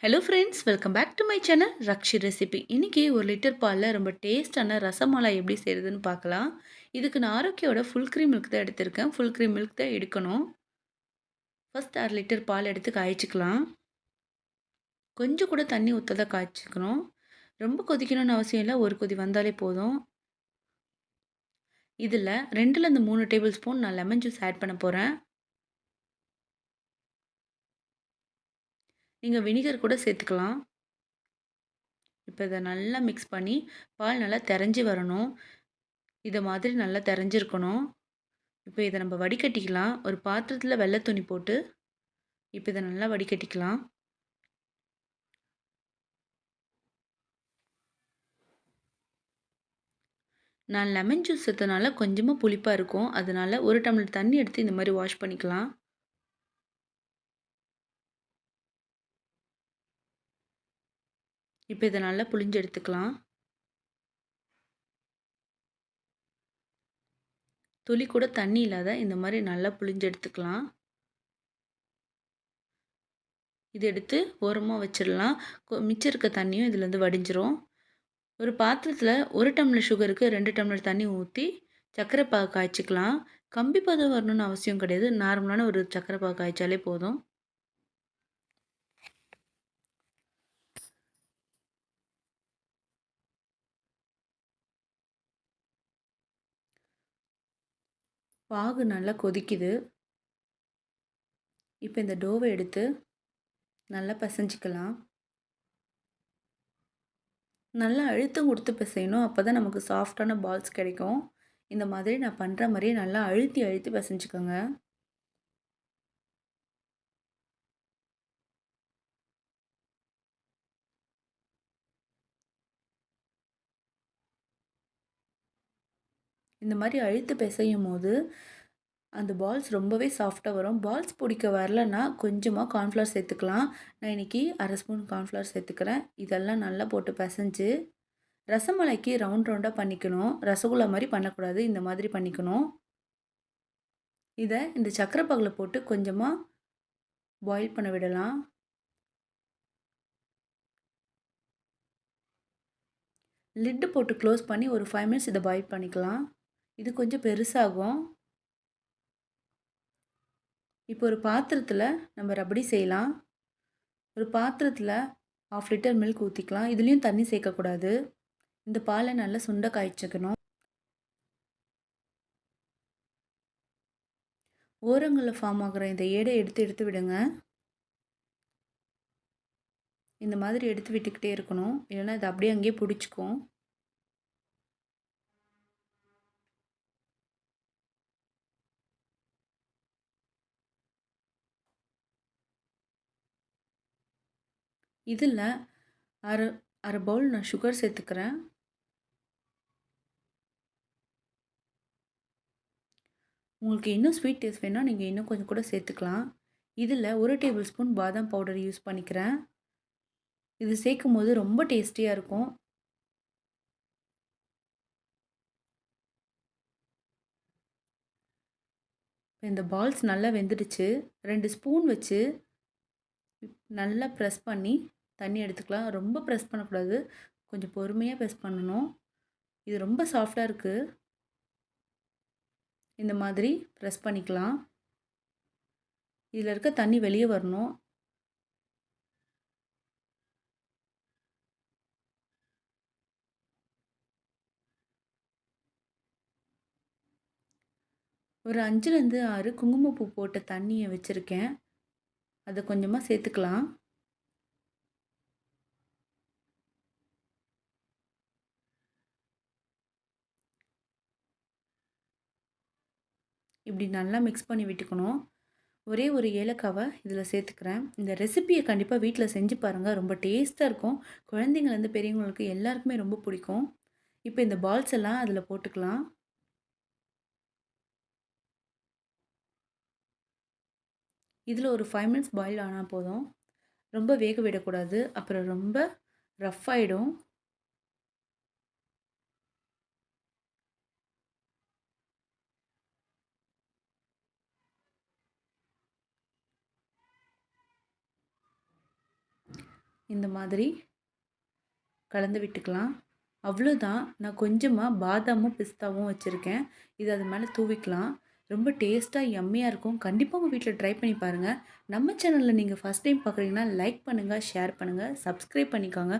Hello friends, welcome back to my channel Rakshi recipe. இன்றைக்கி ஒரு litre பாலில் ரொம்ப டேஸ்டான ரசமலாய் எப்படி செய்கிறதுன்னு பார்க்கலாம். இதுக்கு நான் ஆரோக்கியோட ஃபுல் க்ரீம் மில்க் தான் எடுத்திருக்கேன். ஃபுல் க்ரீம் மில்க் தான் எடுக்கணும். ஃபஸ்ட் 1/2 லிட்டர் பால் எடுத்து காய்ச்சிக்கலாம். கொஞ்சம் கூட தண்ணி ஊற்றாத காய்ச்சிக்கணும். ரொம்ப கொதிக்கணும்னு அவசியம் இல்லை, ஒரு கொதி வந்தாலே போதும். இதில் 2லேருந்து 3 டேபிள் ஸ்பூன் நான் லெமன் ஜூஸ் ஆட் பண்ண போகிறேன். நீங்கள் வினிகர் கூட சேர்த்துக்கலாம். இப்போ இதை நல்லா மிக்ஸ் பண்ணி பால் நல்லா திரஞ்சி வரணும். இதை மாதிரி நல்லா திரஞ்சிருக்கணும். இப்போ இதை நம்ம வடிகட்டிக்கலாம். ஒரு பாத்திரத்தில் வெள்ளை துணி போட்டு இப்போ இதை நல்லா வடிகட்டிக்கலாம். நான் லெமன் ஜூஸ் சேர்த்தனால கொஞ்சமாக புளிப்பாக இருக்கும். அதனால 1 டம்ளர் தண்ணி எடுத்து இந்த மாதிரி வாஷ் பண்ணிக்கலாம். இப்போ இதை நல்லா புளிஞ்சு எடுத்துக்கலாம். துளி கூட தண்ணி இல்லாத இந்த மாதிரி நல்லா புளிஞ்சு எடுத்துக்கலாம். இது எடுத்து ஓரமாக வச்சிடலாம். மிச்சம் இருக்க தண்ணியும் இதுலேருந்து வடிஞ்சிரும். ஒரு பாத்திரத்தில் 1 டம்ளர் சுகருக்கு 2 டம்ளர் தண்ணி ஊற்றி சர்க்கரை பாகு காய்ச்சிக்கலாம். கம்பி பதம் வரணும்னு அவசியம் கிடையாது. நார்மலான ஒரு சர்க்கரை பாகு காய்ச்சாலே போதும். பாகு நல்லா கொதிக்குது. இப்போ இந்த டோவை எடுத்து நல்லா பிசைஞ்சிக்கலாம். நல்லா அழுத்தம் கொடுத்து பிசையணும். அப்போ தான் நமக்கு சாஃப்டான பால்ஸ் கிடைக்கும். இந்த மாதிரி நான் பண்ணுற மாதிரியே நல்லா அழுத்தி அழுத்தி பிசைஞ்சுக்கோங்க. இந்த மாதிரி அழுத்து பிசையும் போது அந்த பால்ஸ் ரொம்பவே சாஃப்டாக வரும். பால்ஸ் பிடிக்க வரலன்னா கொஞ்சமாக கார்ன்ஃப்ளவர் சேர்த்துக்கலாம். நான் இன்றைக்கி 1/2 ஸ்பூன் கார்ன்ஃப்ளவர் சேர்த்துக்கிறேன். இதெல்லாம் நல்லா போட்டு பிசைஞ்சு ரசமலைக்கு ரவுண்ட் ரவுண்டாக பண்ணிக்கணும். ரசகுல்லா மாதிரி பண்ணக்கூடாது, இந்த மாதிரி பண்ணிக்கணும். இதை இந்த சர்க்கரை பாகில் போட்டு கொஞ்சமாக பாயில் பண்ண விடலாம். லிட்டு போட்டு க்ளோஸ் பண்ணி ஒரு 5 மினிட்ஸ் இதை பாயில் பண்ணிக்கலாம். இது கொஞ்சம் பெருசாகும். இப்போ ஒரு பாத்திரத்தில் நம்ம ரபடி செய்யலாம். ஒரு பாத்திரத்தில் 1/2 லிட்டர் மில்க் ஊற்றிக்கலாம். இதுலேயும் தண்ணி சேர்க்கக்கூடாது. இந்த பாலை நல்லா சுண்ட காய்ச்சிக்கணும். ஓரங்களில் ஃபார்ம் ஆகிற இந்த ஏடை எடுத்து எடுத்து விடுங்க. இந்த மாதிரி எடுத்து விட்டுக்கிட்டே இருக்கணும், இல்லைன்னா இது அப்படியே அங்கேயே பிடிச்சிக்கும். இதில் அரை அரை பவுல் நான் சுகர் சேர்த்துக்கிறேன். உங்களுக்கு இன்னும் ஸ்வீட் டேஸ்ட் வேணால் நீங்கள் இன்னும் கொஞ்சம் கூட சேர்த்துக்கலாம். இதில் 1 டேபிள் ஸ்பூன் பாதாம் பவுடர் யூஸ் பண்ணிக்கிறேன். இது சேர்க்கும் போது ரொம்ப டேஸ்டியாக இருக்கும். இந்த பால்ஸ் நல்லா வெந்துடுச்சு. 2 ஸ்பூன் வச்சு நல்லா ப்ரெஸ் பண்ணி தண்ணி எடுத்துக்கலாம். ரொம்ப ப்ரெஸ் பண்ணக்கூடாது, கொஞ்சம் பொறுமையாக ப்ரெஸ் பண்ணணும். இது ரொம்ப சாஃப்டாக இருக்குது. இந்த மாதிரி ப்ரெஸ் பண்ணிக்கலாம். இதில் இருக்க தண்ணி வெளியே வரணும். ஒரு 5லேருந்து 6 குங்குமப்பூ போட்ட தண்ணியை வச்சுருக்கேன். அதை கொஞ்சமாக சேர்த்துக்கலாம். இப்படி நல்லா மிக்ஸ் பண்ணி விட்டுக்கணும். ஒரே ஒரு ஏலக்காவை இதில் சேர்த்துக்கிறேன். இந்த ரெசிப்பியை கண்டிப்பாக வீட்டில் செஞ்சு பாருங்கள். ரொம்ப டேஸ்ட்டாக இருக்கும். குழந்தைங்கள்லேருந்து பெரியவங்களுக்கு எல்லாருக்குமே ரொம்ப பிடிக்கும். இப்போ இந்த பால்ஸ் எல்லாம் அதில் போட்டுக்கலாம். இதில் ஒரு 5 மினிட்ஸ் பாயில் ஆனால் போதும். ரொம்ப வேக விடக்கூடாது, அப்புறம் ரொம்ப ரஃப் ஆகிடும். இந்த மாதிரி கலந்து விட்டுக்கலாம். அவ்வளோதான். நான் கொஞ்சமாக பாதாமும் பிஸ்தாவும் வச்சுருக்கேன். இது அது மேலே தூவிக்கலாம். ரொம்ப டேஸ்ட்டாக யம்மியா இருக்கும். கண்டிப்பாக உங்கள் வீட்டில் ட்ரை பண்ணி பாருங்கள். நம்ம சேனலில் நீங்கள் ஃபஸ்ட் டைம் பார்க்குறீங்கன்னா லைக் பண்ணுங்கள், ஷேர் பண்ணுங்கள், சப்ஸ்கிரைப் பண்ணிக்கோங்க.